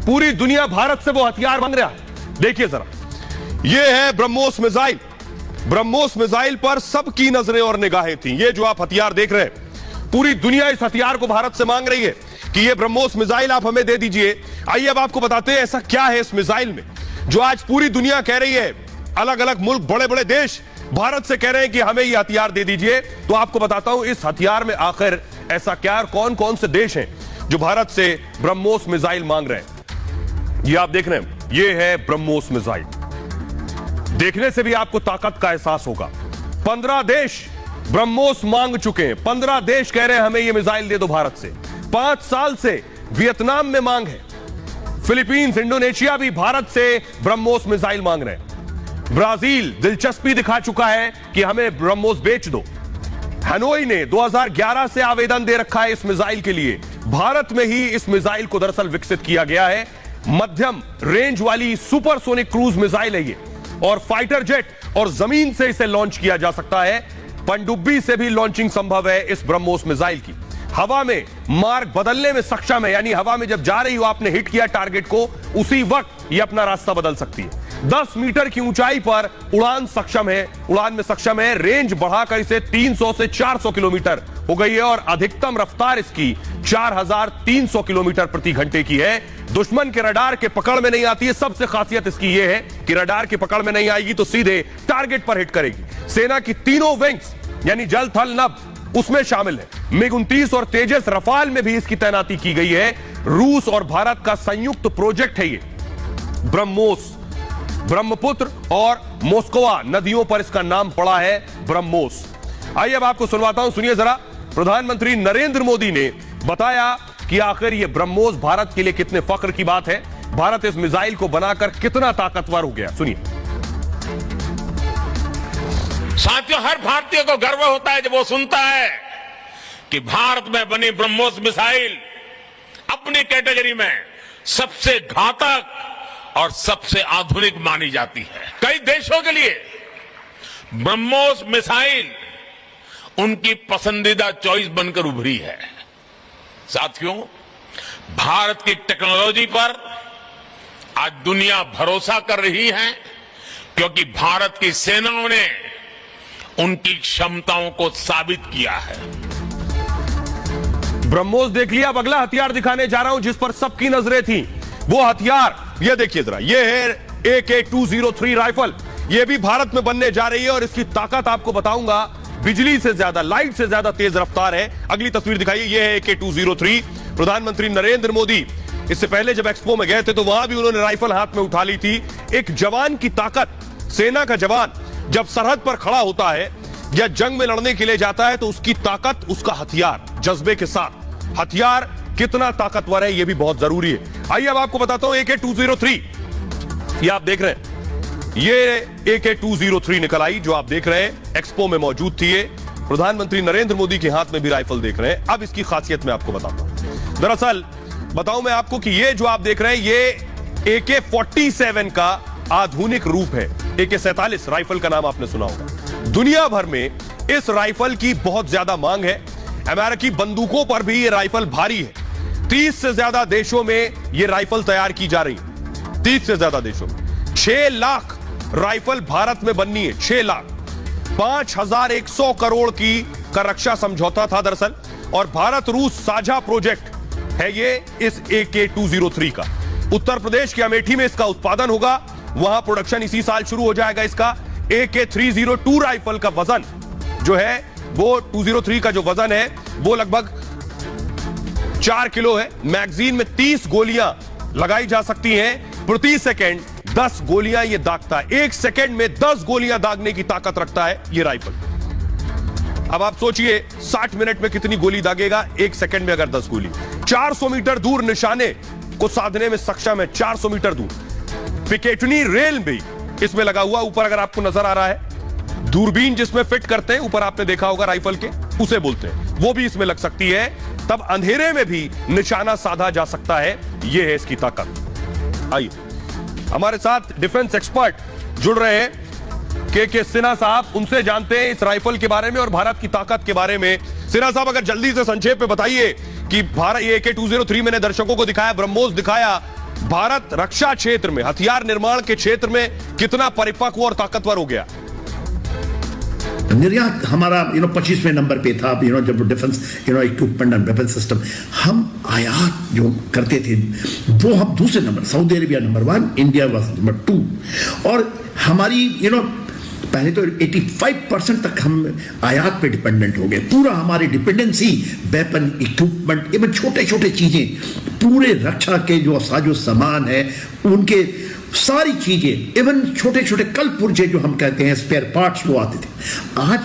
पूरी दुनिया भारत से वो हथियार मांग रहा है। देखिए जरा, ये है ब्रह्मोस मिसाइल। ब्रह्मोस मिसाइल पर सबकी नजरें और निगाहें थी। ये जो आप हथियार देख रहे हैं, पूरी दुनिया इस हथियार को भारत से मांग रही है कि ये ब्रह्मोस मिसाइल आप हमें दे दीजिए। आइए अब आपको बताते हैं ऐसा क्या है इस मिसाइल में जो आज पूरी दुनिया कह रही है। अलग अलग मुल्क, बड़े बड़े देश भारत से कह रहे हैं कि हमें ये हथियार दे दीजिए। तो आपको बताता हूं इस हथियार में आखिर ऐसा क्या, कौन कौन से देश हैं जो भारत से ब्रह्मोस मिसाइल मांग रहे हैं। ये आप देख रहे हैं, ये है ब्रह्मोस मिसाइल। देखने से भी आपको ताकत का एहसास होगा। 15 देश ब्रह्मोस मांग चुके हैं। 15 देश कह रहे हैं हमें ये मिसाइल दे दो भारत से। 5 साल से वियतनाम में मांग है। फिलीपींस, इंडोनेशिया भी भारत से ब्रह्मोस मिसाइल मांग रहे हैं। ब्राजील दिलचस्पी दिखा चुका है कि हमें ब्रह्मोस बेच दो। हनोई ने 2011 से आवेदन दे रखा है इस मिसाइल के लिए। भारत में ही इस मिसाइल को दरअसल विकसित किया गया है। मध्यम रेंज वाली सुपरसोनिक क्रूज मिसाइल है ये, और फाइटर जेट और जमीन से इसे लॉन्च किया जा सकता है। पनडुब्बी से भी लॉन्चिंग संभव है इस ब्रह्मोस मिसाइल की। हवा में मार्ग बदलने में सक्षम है, यानी हवा में जब जा रही हो, आपने हिट किया टारगेट को, उसी वक्त ये अपना रास्ता बदल सकती है। 10 मीटर की ऊंचाई पर उड़ान में सक्षम है। रेंज बढ़ाकर इसे 300 से 400 किलोमीटर हो गई है और अधिकतम रफ्तार इसकी 4300 किलोमीटर प्रति घंटे की है। दुश्मन के रडार के पकड़ में नहीं आती है। सबसे खासियत इसकी यह है कि रडार की पकड़ में नहीं आएगी तो सीधे टारगेट पर हिट करेगी। सेना की तीनों विंग्स यानी जल, थल, नभ उसमें शामिल है। मिग-29 और तेजस रफाल में भी इसकी तैनाती की गई है। रूस और भारत का संयुक्त प्रोजेक्ट है ये ब्रह्मोस। ब्रह्मपुत्र और मोस्कवा नदियों पर इसका नाम पड़ा है ब्रह्मोस। आइए अब आपको सुनवाता हूं, सुनिए जरा। प्रधानमंत्री नरेंद्र मोदी ने बताया कि आखिर ये ब्रह्मोस भारत के लिए कितने फख्र की बात है। भारत इस मिसाइल को बनाकर कितना ताकतवर हो गया, सुनिए। साथियों, हर भारतीय को गर्व होता है जब वो सुनता है कि भारत में बनी ब्रह्मोस मिसाइल अपनी कैटेगरी में सबसे घातक और सबसे आधुनिक मानी जाती है। कई देशों के लिए ब्रह्मोस मिसाइल उनकी पसंदीदा चॉइस बनकर उभरी है। साथियों, भारत की टेक्नोलॉजी पर आज दुनिया भरोसा कर रही है क्योंकि भारत की सेनाओं ने उनकी क्षमताओं को साबित किया है। ब्रह्मोस देख लिया। अब अगला हथियार दिखाने जा रहा हूं जिस पर सबकी नजरें थी। वो हथियार ये देखिए जरा, ये है AK-203 राइफल। ये भी भारत में बनने जा रही है और इसकी ताकत आपको बताऊंगा, बिजली से ज्यादा, लाइट से ज्यादा तेज रफ्तार है। अगली तस्वीर दिखाइए, ये है AK-203। प्रधानमंत्री नरेंद्र मोदी इससे पहले जब एक्सपो में गए थे तो वहां भी उन्होंने राइफल हाथ में उठा ली थी। एक जवान की ताकत, सेना का जवान जब सरहद पर खड़ा होता है या जंग में लड़ने के लिए जाता है तो उसकी ताकत, उसका हथियार, जज्बे के साथ हथियार कितना ताकतवर है ये भी बहुत जरूरी है। आइए अब आपको बताता हूं AK-203। ये आप देख रहे हैं, ये AK-203 निकल आई जो आप देख रहे हैं, एक्सपो में मौजूद थी। ये प्रधानमंत्री नरेंद्र मोदी के हाथ में भी राइफल देख रहे हैं। अब इसकी खासियत मैं आपको बताता हूं। दरअसल बताऊं मैं आपको कि ये जो आप देख रहे हैं ये AK-47 का आधुनिक रूप है। AK-47 राइफल का नाम आपने सुना होगा। दुनिया भर में इस राइफल की बहुत ज्यादा मांग है। अमेरिकी बंदूकों पर भी ये राइफल भारी है। 30 से ज्यादा देशों में ये राइफल तैयार की जा रही है। 30 से ज्यादा देशों में 6 लाख राइफल भारत में बननी है। 6 लाख। 5100 करोड़ का रक्षा समझौता था दरअसल, और भारत रूस साझा प्रोजेक्ट है ये इस AK-203 का। उत्तर प्रदेश के अमेठी में इसका उत्पादन होगा। वहां प्रोडक्शन इसी साल शुरू हो जाएगा इसका। AK-302 राइफल का वजन जो है, वो 203 का जो वजन है वो लगभग 4 किलो है। मैगजीन में 30 गोलियां लगाई जा सकती हैं प्रति सेकंड। 10 गोलियां ये दागता है। 1 सेकंड में 10 गोलियां दागने की ताकत रखता है ये राइफल। अब आप सोचिए 60 मिनट में कितनी गोली दागेगा, 1 सेकंड में अगर 10 गोली। 400 मीटर दूर निशाने को साधने में सक्षम है। 400 मीटर दूर। पिकेटनी रेल भी इसमें लगा हुआ, ऊपर अगर आपको नजर आ रहा है, दूरबीन जिसमें फिट करते हैं, ऊपर आपने देखा होगा राइफल के, उसे बोलते हैं, वो भी इसमें लग सकती है। तब अंधेरे में भी निशाना साधा जा सकता है। यह है इसकी ताकत। आइए हमारे साथ डिफेंस एक्सपर्ट जुड़ रहे हैं, के सिन्हा साहब। उनसे जानते हैं इस राइफल के बारे में और भारत की ताकत के बारे में। सिन्हा साहब, अगर जल्दी से संक्षेप में बताइए कि भारत, ये AK-203 मैंने दर्शकों को दिखाया, ब्रह्मोस दिखाया, भारत रक्षा क्षेत्र में, हथियार निर्माण के क्षेत्र में कितना परिपक्व और ताकतवर हो गया। निर्यात हमारा 25वें नंबर पे था, जब defence equipment and weapon system. हम आयात जो करते थे वो हम दूसरे number, Saudi Arabia number 1, India was number 2। और हमारी पहले तो 85% तक हम आयात पे डिपेंडेंट हो गए। पूरा हमारी डिपेंडेंसी वेपन इक्विपमेंट, इवन छोटे छोटे चीजें, पूरे रक्षा के जो साजो सामान है उनके सारी चीजें, इवन छोटे छोटे कल पुर्जे जो हम कहते हैं स्पेयर पार्ट्स, वो आते थे। आज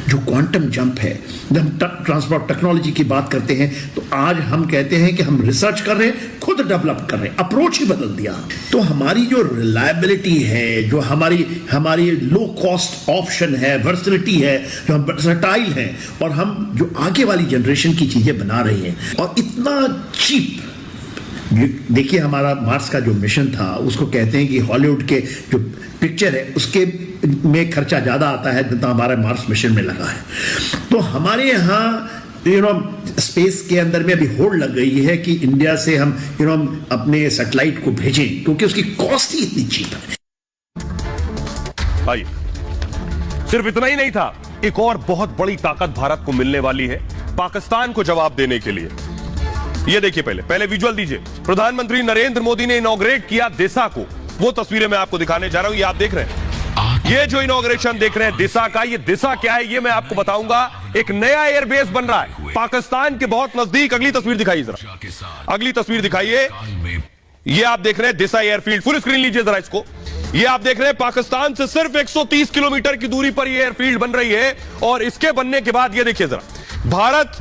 जो क्वांटम जंप है, जब हम ट्रांसपोर्ट टेक्नोलॉजी की बात करते हैं तो आज हम कहते हैं कि हम रिसर्च कर रहे हैं, खुद डेवलप कर रहे हैं, अप्रोच ही बदल दिया। तो हमारी जो रिलायबिलिटी है, जो हमारी लो कॉस्ट ऑप्शन है, वर्सिलिटी है, जो हम वर्सटाइल हैं, और हम जो आगे वाली जनरेशन की चीजें बना रहे हैं, और इतना चीप। देखिए हमारा मार्स का जो मिशन था, उसको कहते हैं कि हॉलीवुड के जो पिक्चर है उसके में खर्चा ज्यादा आता है जितना हमारा मार्स मिशन में लगा है। तो हमारे यहाँ स्पेस के अंदर में अभी होड़ लग गई है कि इंडिया से हम अपने सैटेलाइट को भेजें, क्योंकि उसकी कॉस्ट ही इतनी चीप है। आइए, सिर्फ इतना ही नहीं था, एक और बहुत बड़ी ताकत भारत को मिलने वाली है पाकिस्तान को जवाब देने के लिए। ये देखिए, पहले विजुअल दीजिए। प्रधानमंत्री नरेंद्र मोदी ने इनॉग्रेट किया दिशा को, वो तस्वीरें मैं आपको दिखाने जा रहा हूं, ये आप देख रहे हैं। ये जो इनॉग्रेशन देख रहे हैं दिशा का, ये दिशा क्या है ये मैं आपको बताऊंगा। एक नया एयरबेस बन रहा है पाकिस्तान के बहुत नजदीक। अगली तस्वीर दिखाइए जरा, अगली तस्वीर दिखाइए। ये आप देख रहे हैं दिशा एयरफील्ड, फुल स्क्रीन लीजिए जरा इसको। ये आप देख रहे हैं पाकिस्तान से सिर्फ 130 किलोमीटर की दूरी पर ये एयरफील्ड बन रही है। और इसके बनने के बाद ये देखिए जरा, भारत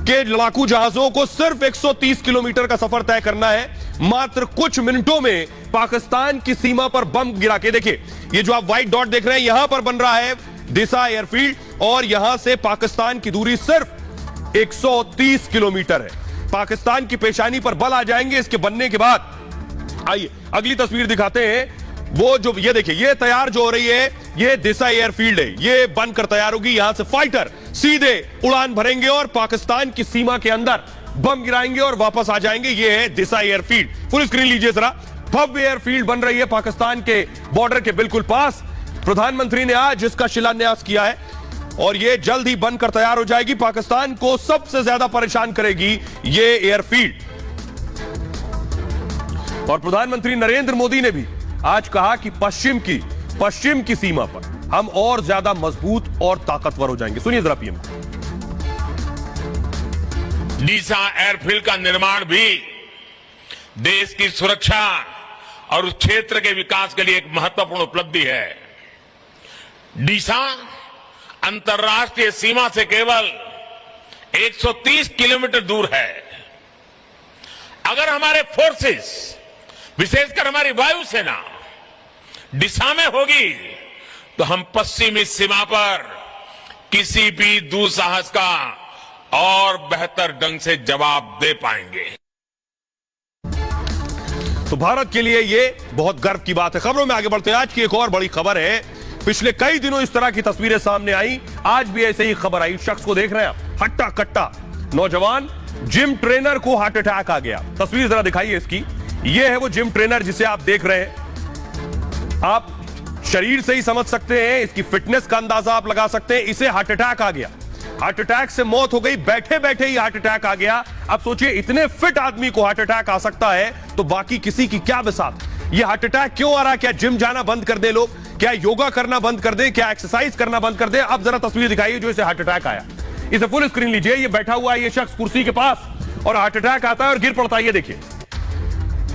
के लड़ाकू जहाजों को सिर्फ 130 किलोमीटर का सफर तय करना है। मात्र कुछ मिनटों में पाकिस्तान की सीमा पर बम गिरा के, देखिए ये जो आप व्हाइट डॉट देख रहे हैं, यहां पर बन रहा है दिशा एयरफील्ड, और यहां से पाकिस्तान की दूरी सिर्फ 130 किलोमीटर है। पाकिस्तान की पेशानी पर बल आ जाएंगे इसके बनने के बाद। आइए अगली तस्वीर दिखाते हैं। वो जो ये देखिए, ये तैयार जो हो रही है, ये दिशा एयरफील्ड है, ये बनकर तैयार होगी। यहां से फाइटर सीधे उड़ान भरेंगे और पाकिस्तान की सीमा के अंदर बम गिराएंगे और वापस आ जाएंगे। ये है दिशा एयरफील्ड, फुल स्क्रीन लीजिए जरा। भव्य एयरफील्ड बन रही है पाकिस्तान के बॉर्डर के बिल्कुल पास। प्रधानमंत्री ने आज इसका शिलान्यास किया है और ये जल्द ही बनकर तैयार हो जाएगी। पाकिस्तान को सबसे ज्यादा परेशान करेगी ये एयरफील्ड। और प्रधानमंत्री नरेंद्र मोदी ने भी आज कहा कि पश्चिम की सीमा पर हम और ज्यादा मजबूत और ताकतवर हो जाएंगे। सुनिए जरा पीएम। डीसा एयरफील्ड का निर्माण भी देश की सुरक्षा और उस क्षेत्र के विकास के लिए एक महत्वपूर्ण उपलब्धि है। डीसा अंतर्राष्ट्रीय सीमा से केवल 130 किलोमीटर दूर है। अगर हमारे फोर्सेस, विशेषकर हमारी वायुसेना दिशा में होगी तो हम पश्चिमी सीमा पर किसी भी दुस्साहस का और बेहतर ढंग से जवाब दे पाएंगे। तो भारत के लिए यह बहुत गर्व की बात है। खबरों में आगे बढ़ते हैं। आज की एक और बड़ी खबर है। पिछले कई दिनों इस तरह की तस्वीरें सामने आई, आज भी ऐसे ही खबर आई। शख्स को देख रहे हैं आप, हट्टा कट्टा नौजवान जिम ट्रेनर को हार्ट अटैक आ गया। तस्वीर जरा दिखाइए इसकी। यह है वो जिम ट्रेनर जिसे आप देख रहे हैं। आप शरीर से ही समझ सकते हैं, इसकी फिटनेस का अंदाजा आप लगा सकते हैं। इसे हार्ट अटैक आ गया, हार्ट अटैक से मौत हो गई। बैठे बैठे ही हार्ट अटैक आ गया। अब सोचिए, इतने फिट आदमी को हार्ट अटैक आ सकता है तो बाकी किसी की क्या बिसात। ये हार्ट अटैक क्यों आ रहा है? क्या जिम जाना बंद कर दे लोग? क्या योगा करना बंद कर दे? क्या एक्सरसाइज करना बंद कर दे? अब जरा तस्वीर दिखाइए जो इसे हार्ट अटैक आया। इसे फुल स्क्रीन लीजिए। ये बैठा हुआ है ये शख्स कुर्सी के पास और हार्ट अटैक आता है और गिर पड़ता है। ये देखिए,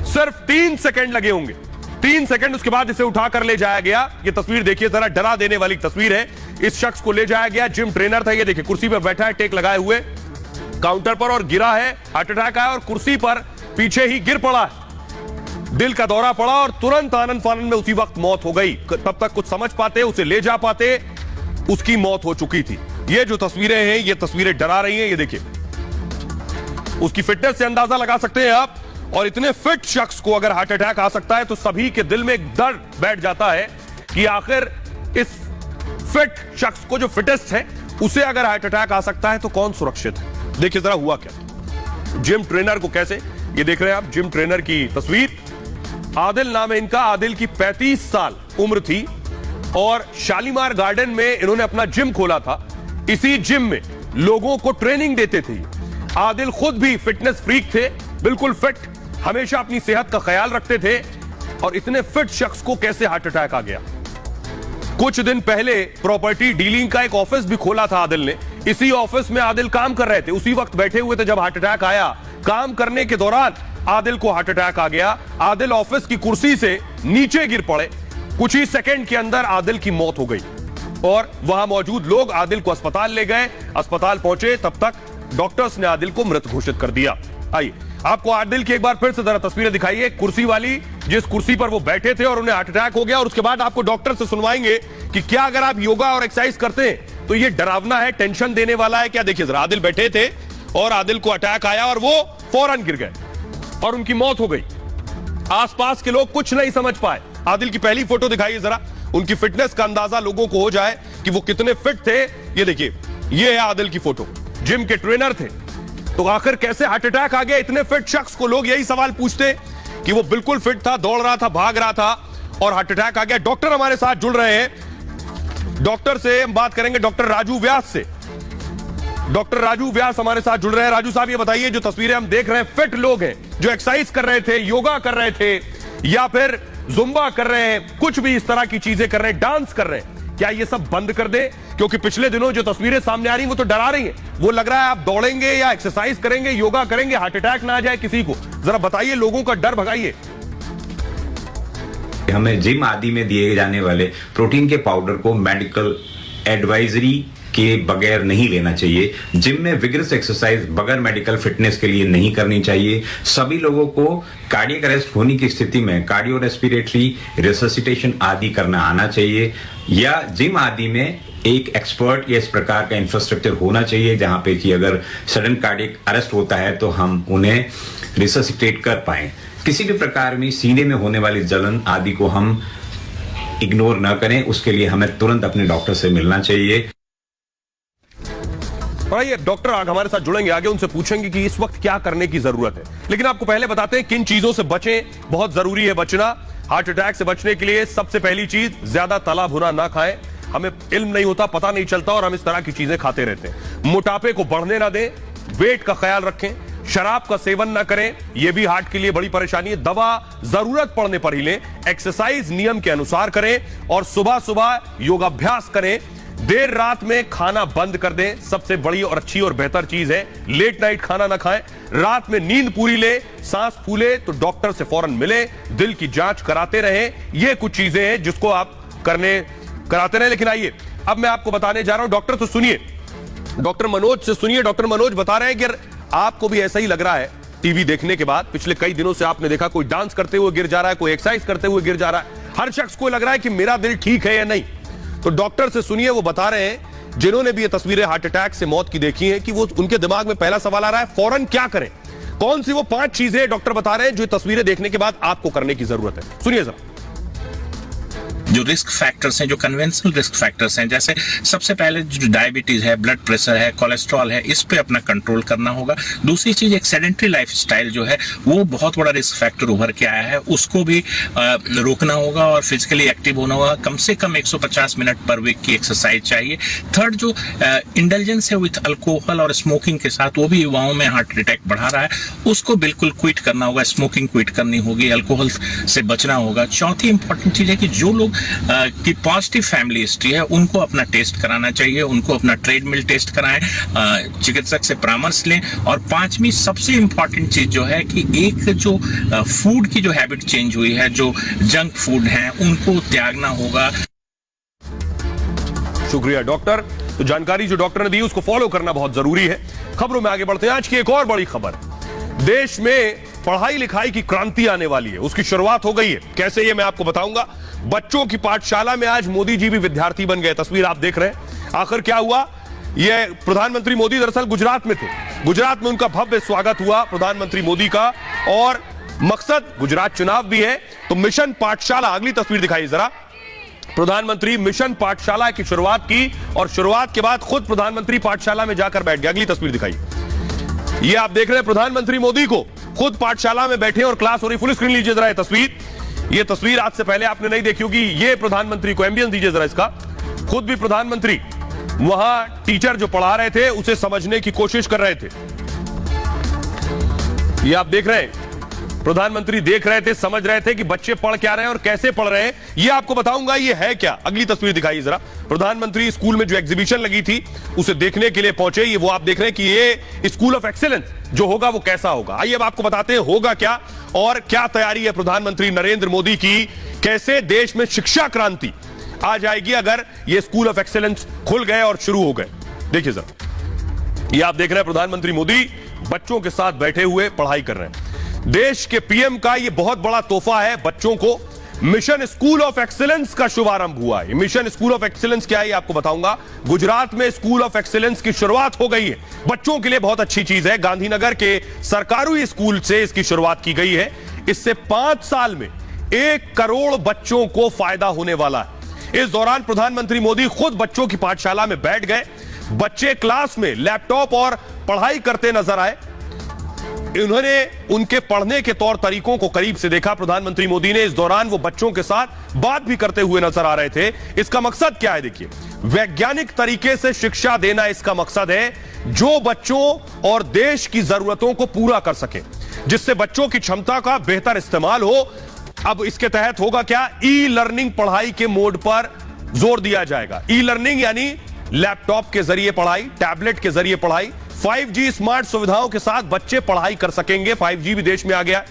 सिर्फ 3 सेकंड लगे होंगे, 3 सेकंड। उसके बाद इसे उठाकर ले जाया गया। ये तस्वीर देखिए जरा, डरा देने वाली तस्वीर है। इस शख्स को ले जाया गया, जिम ट्रेनर था। ये देखिए कुर्सी पर बैठा है, टेक लगाए हुए काउंटर पर, और गिरा है, हार्ट अटैक आया और कुर्सी पर पीछे ही गिर पड़ा है। दिल का दौरा पड़ा और तुरंत आनन फानन में उसी वक्त मौत हो गई। तब तक कुछ समझ पाते, उसे ले जा पाते, उसकी मौत हो चुकी थी। ये जो तस्वीरें हैं, ये तस्वीरें डरा रही हैं। ये देखिए, उसकी फिटनेस से अंदाजा लगा सकते हैं आप। और इतने फिट शख्स को अगर हार्ट अटैक आ सकता है तो सभी के दिल में एक डर बैठ जाता है कि आखिर इस फिट शख्स को, जो फिटेस्ट है, उसे अगर हार्ट अटैक आ सकता है तो कौन सुरक्षित है। देखिए जरा हुआ क्या। जिम ट्रेनर को कैसे ये देख रहे हैं आप जिम ट्रेनर की तस्वीर। आदिल नाम है इनका। आदिल की 35 साल उम्र थी और शालीमार गार्डन में इन्होंने अपना जिम खोला था। इसी जिम में लोगों को ट्रेनिंग देते थे। आदिल खुद भी फिटनेस फ्रीक थे, बिल्कुल फिट, हमेशा अपनी सेहत का ख्याल रखते थे। और इतने फिट शख्स को कैसे हार्ट अटैक आ गया? कुछ दिन पहले प्रॉपर्टी डीलिंग का एक ऑफिस भी खोला था आदिल ने। इसी ऑफिस में आदिल काम कर रहे थे, उसी वक्त बैठे हुए थे जब हार्ट अटैक आया। काम करने के दौरान आदिल को हार्ट अटैक आ गया। आदिल ऑफिस की कुर्सी से नीचे गिर पड़े। कुछ ही सेकंड के अंदर आदिल की मौत हो गई और वहां मौजूद लोग आदिल को अस्पताल ले गए। अस्पताल पहुंचे, तब तक डॉक्टर्स ने आदिल को मृत घोषित कर दिया। आइए आपको आदिल की एक बार फिर से जरा तस्वीरें दिखाइए। कुर्सी वाली, जिस कुर्सी पर वो बैठे थे और उन्हें हार्ट अटैक हो गया। और उसके बाद आपको डॉक्टर से सुनवाएंगे कि क्या अगर आप योगा और एक्सरसाइज करते हैं तो ये डरावना है, टेंशन देने वाला है क्या। देखिए जरा, आदिल बैठे थे और आदिल को अटैक आया और वो फौरन गिर गए और उनकी मौत हो गई। आसपास के लोग कुछ नहीं समझ पाए। आदिल की पहली फोटो दिखाइए जरा, उनकी फिटनेस का अंदाजा लोगों को हो जाए कि वो कितने फिट थे। ये देखिए, ये है आदिल की फोटो। जिम के ट्रेनर थे, तो आखिर कैसे हार्ट अटैक आ गया इतने फिट शख्स को? लोग यही सवाल पूछते कि वो बिल्कुल फिट था, दौड़ रहा था, भाग रहा था और हार्ट अटैक आ गया। डॉक्टर हमारे साथ जुड़ रहे हैं। डॉक्टर से हम बात करेंगे, डॉक्टर राजू व्यास से। डॉक्टर राजू व्यास हमारे साथ जुड़ रहे हैं। राजू साहब, ये बताइए, जो तस्वीरें हम देख रहे हैं, फिट लोग हैं जो एक्सरसाइज कर रहे थे, योगा कर रहे थे या फिर जुम्बा कर रहे हैं, कुछ भी इस तरह की चीजें कर रहे हैं, डांस कर रहे हैं, क्या ये सब बंद कर दे? क्योंकि पिछले दिनों जो तस्वीरें सामने आ रही हैं वो तो डरा रही हैं। वो लग रहा है आप दौड़ेंगे या एक्सरसाइज करेंगे, योगा करेंगे, हार्ट अटैक ना आ जाए किसी को। जरा बताइए, लोगों का डर भगाइए। हमें जिम आदि में दिए जाने वाले प्रोटीन के पाउडर को मेडिकल एडवाइजरी के बगैर नहीं लेना चाहिए। जिम में विगरस एक्सरसाइज बगैर मेडिकल फिटनेस के लिए नहीं करनी चाहिए। सभी लोगों को कार्डियक अरेस्ट होने की स्थिति में कार्डियो रेस्पिरेटरी रिससिटेशन आदि करना आना चाहिए, या जिम आदि में एक एक्सपर्ट या इस प्रकार का इंफ्रास्ट्रक्चर होना चाहिए जहां पे कि अगर सडन कार्डियक अरेस्ट होता है तो हम उन्हें रिससिटेट कर पाए। किसी भी प्रकार में सीने में होने वाली जलन आदि को हम इग्नोर न करें, उसके लिए हमें तुरंत अपने डॉक्टर से मिलना चाहिए। और ये डॉक्टर हमारे साथ जुड़ेंगे, आगे उनसे पूछेंगे कि इस वक्त क्या करने की जरूरत है। लेकिन आपको पहले बताते हैं किन चीजों से बचें। बहुत जरूरी है बचना। हार्ट अटैक से बचने के लिए सबसे पहली चीज, ज्यादा तला भुना ना खाएं। हमें इल्म नहीं होता, पता नहीं चलता और हम इस तरह की चीजें खाते रहते हैं। मोटापे को बढ़ने ना दें, वेट का ख्याल रखें। शराब का सेवन ना करें, यह भी हार्ट के लिए बड़ी परेशानी है। दवा जरूरत पड़ने पर ही लें। एक्सरसाइज नियम के अनुसार करें और सुबह सुबह योगाभ्यास करें। देर रात में खाना बंद कर दें, सबसे बड़ी और अच्छी और बेहतर चीज है। लेट नाइट खाना ना खाएं। रात में नींद पूरी ले। सांस फूले तो डॉक्टर से फौरन मिले। दिल की जांच कराते रहें। ये कुछ चीजें हैं जिसको आप कराते रहें। लेकिन आइए अब मैं आपको बताने जा रहा हूं, डॉक्टर तो सुनिए, डॉक्टर मनोज से सुनिए। डॉक्टर मनोज बता रहे हैं कि आपको भी ऐसा ही लग रहा है टीवी देखने के बाद। पिछले कई दिनों से आपने देखा कोई डांस करते हुए गिर जा रहा है, कोई एक्सरसाइज करते हुए गिर जा रहा है। हर शख्स को लग रहा है कि मेरा दिल ठीक है या नहीं। तो डॉक्टर से सुनिए, वो बता रहे हैं जिन्होंने भी ये तस्वीरें हार्ट अटैक से मौत की देखी हैं कि वो उनके दिमाग में पहला सवाल आ रहा है, फौरन क्या करें। कौन सी वो 5 चीजें डॉक्टर बता रहे हैं जो तस्वीरें देखने के बाद आपको करने की जरूरत है। सुनिए जरा। जो रिस्क फैक्टर्स हैं, जो कन्वेंशनल रिस्क फैक्टर्स हैं, जैसे सबसे पहले जो डायबिटीज है, ब्लड प्रेशर है, कोलेस्ट्रॉल है, इस पे अपना कंट्रोल करना होगा। दूसरी चीज, एक सेडेंटरी लाइफस्टाइल जो है वो बहुत बड़ा रिस्क फैक्टर उभर के आया है, उसको भी रोकना होगा और फिजिकली एक्टिव होना होगा। कम से कम 150 मिनट पर वीक की एक्सरसाइज चाहिए। थर्ड, जो इंडल्जेंस है विथ अल्कोहल और स्मोकिंग के साथ, वो भी युवाओं में हार्ट अटैक बढ़ा रहा है, उसको बिल्कुल क्विट करना होगा। स्मोकिंग क्विट करनी होगी, अल्कोहल से बचना होगा। चौथी इंपॉर्टेंट चीज है कि जो लोग की पॉजिटिव फैमिली हिस्ट्री है उनको अपना टेस्ट कराना चाहिए, उनको अपना ट्रेडमिल टेस्ट कराएं, चिकित्सक से परामर्श लें। और 5वीं सबसे इंपॉर्टेंट चीज जो है कि एक जो फूड की जो हैबिट चेंज हुई है, जो जंक फूड है, उनको त्यागना होगा। शुक्रिया डॉक्टर। तो जानकारी जो डॉक्टर ने दी उसको फॉलो करना बहुत जरूरी है। खबरों में आगे बढ़ते हैं। आज की एक और बड़ी खबर, देश में पढ़ाई लिखाई की क्रांति आने वाली है, उसकी शुरुआत हो गई है। कैसे, ये मैं आपको बताऊंगा। बच्चों की पाठशाला में आज मोदी जी भी विद्यार्थी बन गए। तस्वीर आप देख रहे हैं। आखिर क्या हुआ? ये प्रधानमंत्री मोदी दरअसल गुजरात में थे। गुजरात में उनका भव्य स्वागत हुआ प्रधानमंत्री मोदी का, और मकसद गुजरात चुनाव भी है। तो मिशन पाठशाला, अगली तस्वीर दिखाइए जरा। प्रधानमंत्री मिशन पाठशाला की शुरुआत की और शुरुआत के बाद खुद प्रधानमंत्री पाठशाला में जाकर बैठ गए। अगली तस्वीर दिखाइए। ये आप देख रहे हैं प्रधानमंत्री मोदी को खुद पाठशाला में बैठे और क्लास हो रही। फुल स्क्रीन लीजिए जरा ये तस्वीर। ये तस्वीर आज से पहले आपने नहीं देखी होगी। ये प्रधानमंत्री को एम्बियंस दीजिए जरा इसका। खुद भी प्रधानमंत्री वहां टीचर जो पढ़ा रहे थे उसे समझने की कोशिश कर रहे थे। ये आप देख रहे हैं, प्रधानमंत्री देख रहे थे, समझ रहे थे कि बच्चे पढ़ क्या रहे हैं और कैसे पढ़ रहे हैं। ये आपको बताऊंगा ये है क्या। अगली तस्वीर दिखाइए जरा। प्रधानमंत्री स्कूल में जो एग्जीबिशन लगी थी उसे देखने के लिए पहुंचे। ये वो आप देख रहे हैं कि ये स्कूल ऑफ एक्सीलेंस जो होगा वो कैसा होगा। आइए अब आपको बताते हैं होगा क्या और क्या तैयारी है प्रधानमंत्री नरेंद्र मोदी की, कैसे देश में शिक्षा क्रांति आ जाएगी अगर ये स्कूल ऑफ एक्सीलेंस खुल गए और शुरू हो गए। देखिए जरा, ये आप देख रहे हैं प्रधानमंत्री मोदी बच्चों के साथ बैठे हुए पढ़ाई कर रहे हैं। देश के पीएम का ये बहुत बड़ा तोहफा है बच्चों को। मिशन स्कूल ऑफ एक्सीलेंस का शुभारंभ हुआ है। मिशन स्कूल ऑफ एक्सीलेंस क्या है आपको बताऊंगा। गुजरात में स्कूल ऑफ एक्सीलेंस की शुरुआत हो गई है। बच्चों के लिए बहुत अच्छी चीज है। गांधीनगर के सरकारी स्कूल से इसकी शुरुआत की गई है। इससे 5 साल में 1 करोड़ बच्चों को फायदा होने वाला है। इस दौरान प्रधानमंत्री मोदी खुद बच्चों की पाठशाला में बैठ गए। बच्चे क्लास में लैपटॉप और पढ़ाई करते नजर आए। उन्होंने उनके पढ़ने के तौर तरीकों को करीब से देखा। प्रधानमंत्री मोदी ने इस दौरान वो बच्चों के साथ बात भी करते हुए नजर आ रहे थे। इसका मकसद क्या है देखिए, वैज्ञानिक तरीके से शिक्षा देना इसका मकसद है, जो बच्चों और देश की जरूरतों को पूरा कर सके, जिससे बच्चों की क्षमता का बेहतर इस्तेमाल हो। अब इसके तहत होगा क्या, ई लर्निंग पढ़ाई के मोड पर जोर दिया जाएगा। ई लर्निंग यानी लैपटॉप के जरिए पढ़ाई, टैबलेट के जरिए पढ़ाई। 5G स्मार्ट सुविधाओं के साथ बच्चे पढ़ाई कर सकेंगे। 5G भी देश में आ गया।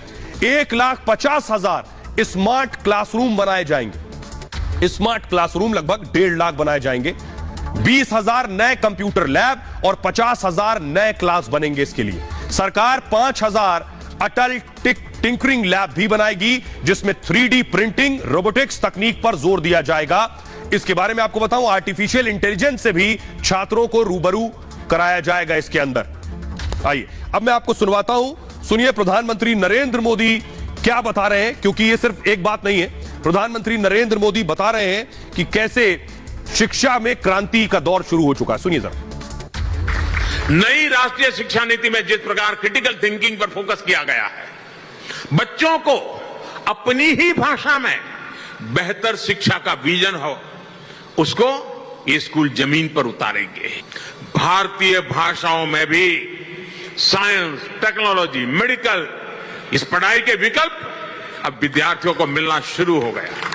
1,50,000 स्मार्ट क्लासरूम बनाए जाएंगे। स्मार्ट क्लासरूम लगभग 1.5 लाख बनाए जाएंगे। 20,000 नए कंप्यूटर लैब और 50,000 नए क्लास बनेंगे। इसके लिए सरकार 5,000 अटल टिंकरिंग लैब भी बनाएगी, जिसमें 3D प्रिंटिंग, रोबोटिक्स तकनीक पर जोर दिया जाएगा। इसके बारे में आपको बताऊं, आर्टिफिशियल इंटेलिजेंस से भी छात्रों को रूबरू कराया जाएगा इसके अंदर। आइए अब मैं आपको सुनवाता हूं। सुनिए प्रधानमंत्री नरेंद्र मोदी क्या बता रहे हैं, क्योंकि ये सिर्फ एक बात नहीं है। प्रधानमंत्री नरेंद्र मोदी बता रहे हैं कि कैसे शिक्षा में क्रांति का दौर शुरू हो चुका है। सुनिए जरा। नई राष्ट्रीय शिक्षा नीति में जिस प्रकार क्रिटिकल थिंकिंग पर फोकस किया गया है, बच्चों को अपनी ही भाषा में बेहतर शिक्षा का विजन हो, उसको ये स्कूल जमीन पर उतारेंगे। भारतीय भाषाओं में भी साइंस, टेक्नोलॉजी, मेडिकल, इस पढ़ाई के विकल्प अब विद्यार्थियों को मिलना शुरू हो गया।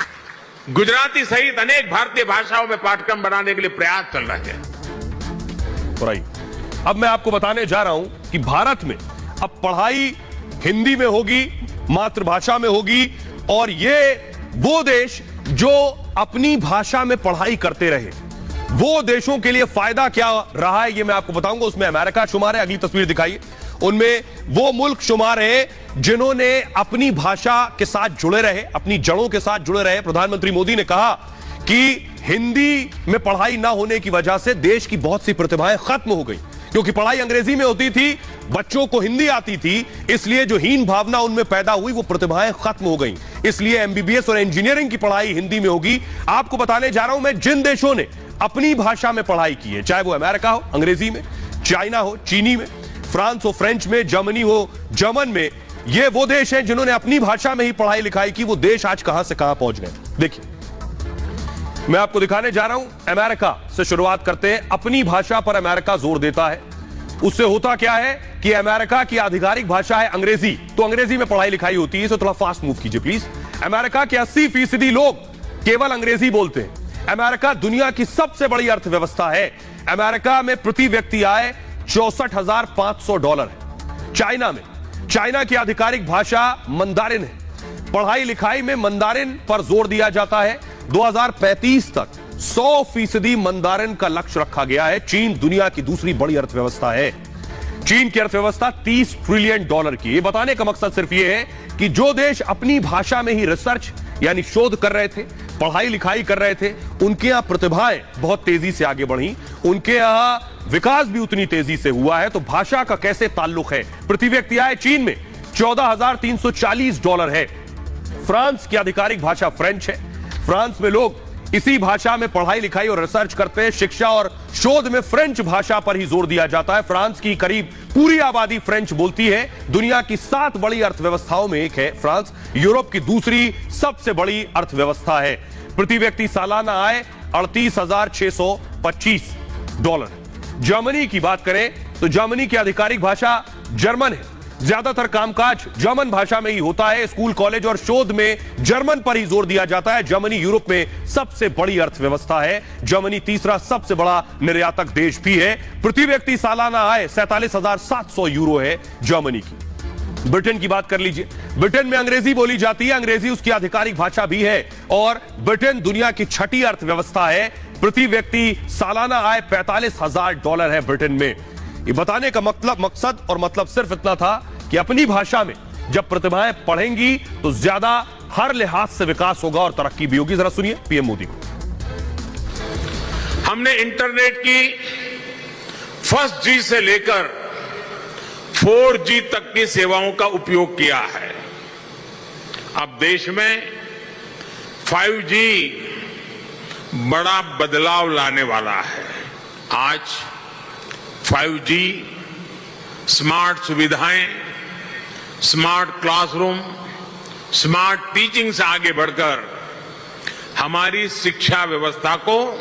गुजराती सहित अनेक भारतीय भाषाओं में पाठ्यक्रम बनाने के लिए प्रयास चल रहे हैं। अब मैं आपको बताने जा रहा हूं कि भारत में अब पढ़ाई हिंदी में होगी, मातृभाषा में होगी। और ये वो देश जो अपनी भाषा में पढ़ाई करते रहे, वो देशों के लिए फायदा क्या रहा है ये मैं आपको बताऊंगा। उसमें अमेरिका शुमार है। अगली तस्वीर दिखाइए। उनमें वो मुल्क शुमार है जिन्होंने अपनी भाषा के साथ जुड़े रहे, अपनी जड़ों के साथ जुड़े रहे। प्रधानमंत्री मोदी ने कहा कि हिंदी में पढ़ाई ना होने की वजह से देश की बहुत सी प्रतिभाएं खत्म हो गई, क्योंकि पढ़ाई अंग्रेजी में होती थी, बच्चों को हिंदी आती थी, इसलिए जो हीन भावना उनमें पैदा हुई वो प्रतिभाएं खत्म हो गई। इसलिए एमबीबीएस और इंजीनियरिंग की पढ़ाई हिंदी में होगी। आपको बताने जा रहा हूं मैं, जिन देशों ने अपनी भाषा में पढ़ाई की है, चाहे वो अमेरिका हो अंग्रेजी में, चाइना हो चीनी में, फ्रांस हो फ्रेंच में, जर्मनी हो जर्मन में, ये वो देश हैं जिन्होंने अपनी भाषा में ही पढ़ाई लिखाई की। वो देश आज कहां से कहां पहुंच गए। देखिए मैं आपको दिखाने जा रहा हूं। अमेरिका से शुरुआत करते हैं। अपनी भाषा पर अमेरिका जोर देता है। उससे होता क्या है कि अमेरिका की आधिकारिक भाषा है अंग्रेजी, तो अंग्रेजी में पढ़ाई लिखाई होती है। इसे थोड़ा फास्ट मूव कीजिए प्लीज। अमेरिका के 80% लोग केवल अंग्रेजी बोलते हैं। अमेरिका दुनिया की सबसे बड़ी अर्थव्यवस्था है। अमेरिका में प्रति व्यक्ति आय $64,500 है। चाइना की आधिकारिक भाषा मंदारिन है। पढ़ाई लिखाई में मंदारिन पर जोर दिया जाता है। 2035 तक 100% मंदारिन का लक्ष्य रखा गया है। चीन दुनिया की दूसरी बड़ी अर्थव्यवस्था है। चीन की अर्थव्यवस्था $30 ट्रिलियन की। ये बताने का मकसद सिर्फ ये है कि जो देश अपनी भाषा में ही रिसर्च यानी शोध कर रहे थे, पढ़ाई लिखाई कर रहे थे, उनके यहां प्रतिभाएं बहुत तेजी से आगे बढ़ी, उनके यहां विकास भी उतनी तेजी से हुआ है। तो भाषा का कैसे ताल्लुक है। प्रति व्यक्ति आय चीन में $14,340 है। फ्रांस की आधिकारिक भाषा फ्रेंच है। फ्रांस में लोग इसी भाषा में पढ़ाई लिखाई और रिसर्च करते हैं। शिक्षा और शोध में फ्रेंच भाषा पर ही जोर दिया जाता है। फ्रांस की करीब पूरी आबादी फ्रेंच बोलती है। दुनिया की 7 बड़ी अर्थव्यवस्थाओं में एक है फ्रांस। यूरोप की दूसरी सबसे बड़ी अर्थव्यवस्था है। प्रति व्यक्ति सालाना आय $38,625। जर्मनी की बात करें तो जर्मनी की आधिकारिक भाषा जर्मन है। ज्यादातर कामकाज जर्मन भाषा में ही होता है। स्कूल, कॉलेज और शोध में जर्मन पर ही जोर दिया जाता है। जर्मनी यूरोप में सबसे बड़ी अर्थव्यवस्था है। जर्मनी तीसरा सबसे बड़ा निर्यातक देश भी है। प्रति व्यक्ति सालाना आय 47,700 यूरो है जर्मनी की। ब्रिटेन की बात कर लीजिए। ब्रिटेन में अंग्रेजी बोली जाती है। अंग्रेजी उसकी आधिकारिक भाषा भी है और ब्रिटेन दुनिया की 6ठी अर्थव्यवस्था है। प्रति व्यक्ति सालाना आय $45,000 है ब्रिटेन में। ये बताने का मकसद और मतलब सिर्फ इतना था कि अपनी भाषा में जब प्रतिभाएं पढ़ेंगी तो ज्यादा हर लिहाज से विकास होगा और तरक्की भी होगी। जरा सुनिए पीएम मोदी को। हमने इंटरनेट की फर्स्ट जी से लेकर 4G तक की सेवाओं का उपयोग किया है। अब देश में 5G बड़ा बदलाव लाने वाला है। आज 5G स्मार्ट सुविधाएं, स्मार्ट क्लासरूम, स्मार्ट टीचिंग से आगे बढ़कर हमारी शिक्षा व्यवस्था को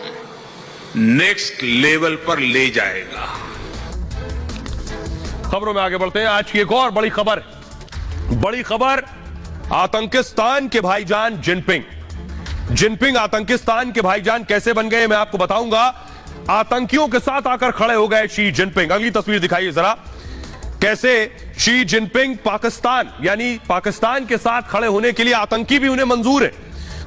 नेक्स्ट लेवल पर ले जाएगा। खबरों में आगे बढ़ते हैं। आज की एक और बड़ी खबर आतंकिस्तान के भाईजान जिनपिंग आतंकिस्तान के भाईजान कैसे बन गए मैं आपको बताऊंगा। आतंकियों के साथ आकर खड़े हो गए शी जिनपिंग। अगली तस्वीर दिखाइए जरा, कैसे शी जिनपिंग पाकिस्तान के साथ खड़े होने के लिए आतंकी भी उन्हें मंजूर है।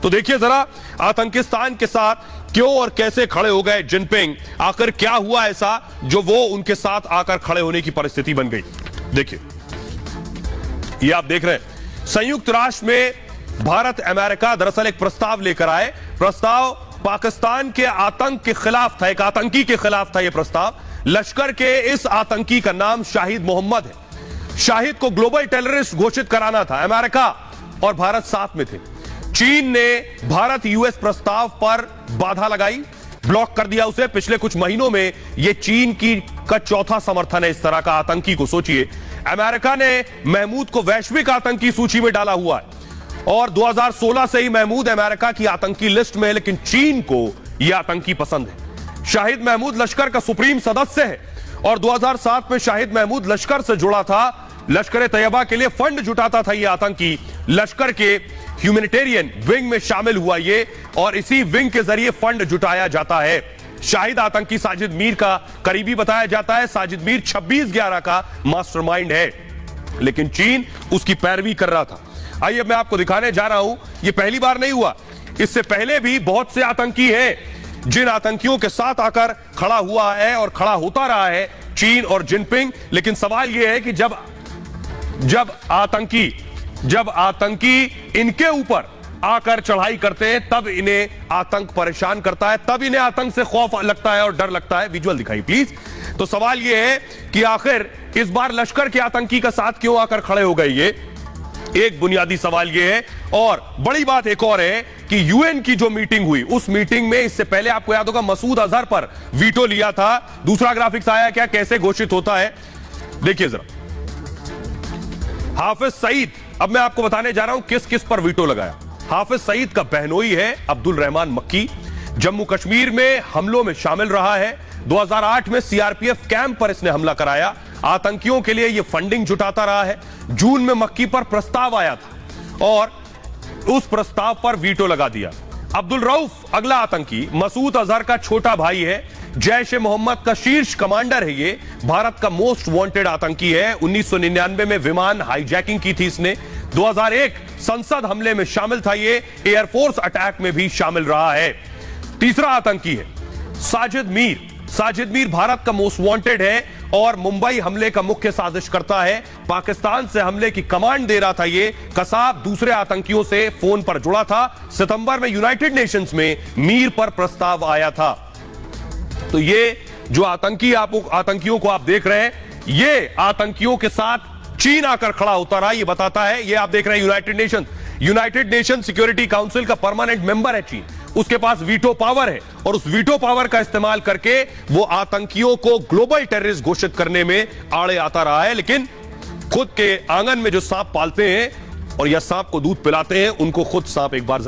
तो देखिए जरा, आतंकिस्तान के साथ क्यों और कैसे खड़े हो गए जिनपिंग। आखिर क्या हुआ ऐसा जो वो उनके साथ आकर खड़े होने की परिस्थिति बन गई। देखिए, ये आप देख रहे हैं, संयुक्त राष्ट्र में भारत अमेरिका दरअसल एक प्रस्ताव लेकर आए। प्रस्ताव पाकिस्तान के आतंक के खिलाफ था, एक आतंकी के खिलाफ था यह प्रस्ताव। लश्कर के इस आतंकी का नाम शाहिद मोहम्मद है। शाहिद को ग्लोबल टेररिस्ट घोषित कराना था। अमेरिका और भारत साथ में थे। चीन ने भारत यूएस प्रस्ताव पर बाधा लगाई, ब्लॉक कर दिया उसे। पिछले कुछ महीनों में यह चीन का चौथा समर्थन है इस तरह का आतंकी को। सोचिए, अमेरिका ने महमूद को वैश्विक आतंकी सूची में डाला हुआ है और 2016 से ही महमूद अमेरिका की आतंकी लिस्ट में है, लेकिन चीन को यह आतंकी पसंद है। शाहिद महमूद लश्कर का सुप्रीम सदस्य है और 2007 में शाहिद महमूद लश्कर से जुड़ा था। लश्कर तैयबा के लिए फंड जुटाता था यह आतंकी। लश्कर के ह्यूमैनिटेरियन विंग में शामिल हुआ ये और इसी विंग के जरिए फंड जुटाया जाता है। शाहिद आतंकी साजिद मीर का करीबी बताया जाता है। साजिद मीर 26/11 का मास्टरमाइंड है, लेकिन चीन उसकी पैरवी कर रहा था। आइए मैं आपको दिखाने जा रहा हूं, यह पहली बार नहीं हुआ। इससे पहले भी बहुत से आतंकी हैं जिन आतंकियों के साथ आकर खड़ा हुआ है और खड़ा होता रहा है चीन और जिनपिंग। लेकिन सवाल यह है कि जब आतंकी इनके ऊपर आकर चढ़ाई करते हैं तब इन्हें आतंक परेशान करता है, तब इन्हें आतंक से खौफ लगता है और डर लगता है। विजुअल दिखाइए प्लीज। तो सवाल यह है कि आखिर इस बार लश्कर के आतंकी का साथ क्यों आकर खड़े हो गए, ये एक बुनियादी सवाल यह है। और बड़ी बात एक और है कि यूएन की जो मीटिंग हुई, उस मीटिंग में इससे पहले आपको याद होगा मसूद अजहर पर वीटो लिया था। दूसरा ग्राफिक्स आया क्या, कैसे घोषित होता है, देखिए जरा। हाफिज सईद, अब मैं आपको बताने जा रहा हूं किस किस पर वीटो लगाया। हाफिज सईद का बहनोई है अब्दुल रहमान मक्की, जम्मू कश्मीर में हमलों में शामिल रहा है। 2008 में सीआरपीएफ कैंप पर इसने हमला कराया। आतंकियों के लिए यह फंडिंग जुटाता रहा है। जून में मक्की पर प्रस्ताव आया था और उस प्रस्ताव पर वीटो लगा दिया। अब्दुल रऊफ अगला आतंकी मसूद अजहर का छोटा भाई है। जैश ए मोहम्मद का शीर्ष कमांडर है। ये भारत का मोस्ट वांटेड आतंकी है। 1999 में विमान हाईजैकिंग की थी इसने। 2001 संसद हमले में शामिल था ये। एयरफोर्स अटैक में भी शामिल रहा है। तीसरा आतंकी है साजिद मीर। साजिद मीर भारत का मोस्ट वांटेड है और मुंबई हमले का मुख्य साजिश करता है। पाकिस्तान से हमले की कमांड दे रहा था ये। कसाब दूसरे आतंकियों से फोन पर जुड़ा था। सितंबर में यूनाइटेड नेशंस में मीर पर प्रस्ताव आया था। तो ये जो आतंकियों को आप देख रहे हैं, ये आतंकियों के साथ चीन आकर खड़ा होता रहा। ये बताता है, ये आप देख रहे हैं यूनाइटेड नेशन सिक्योरिटी काउंसिल का परमानेंट मेंबर है चीन। उसके पास वीटो पावर है और उस वीटो पावर का इस्तेमाल करके वो आतंकियों को ग्लोबल टेररिस्ट घोषित करने में आड़े आता रहा है। लेकिन खुद के आंगन में जो सांप पालते हैं और या सांप को दूध पिलाते हैं, उनको खुद सांप एक बार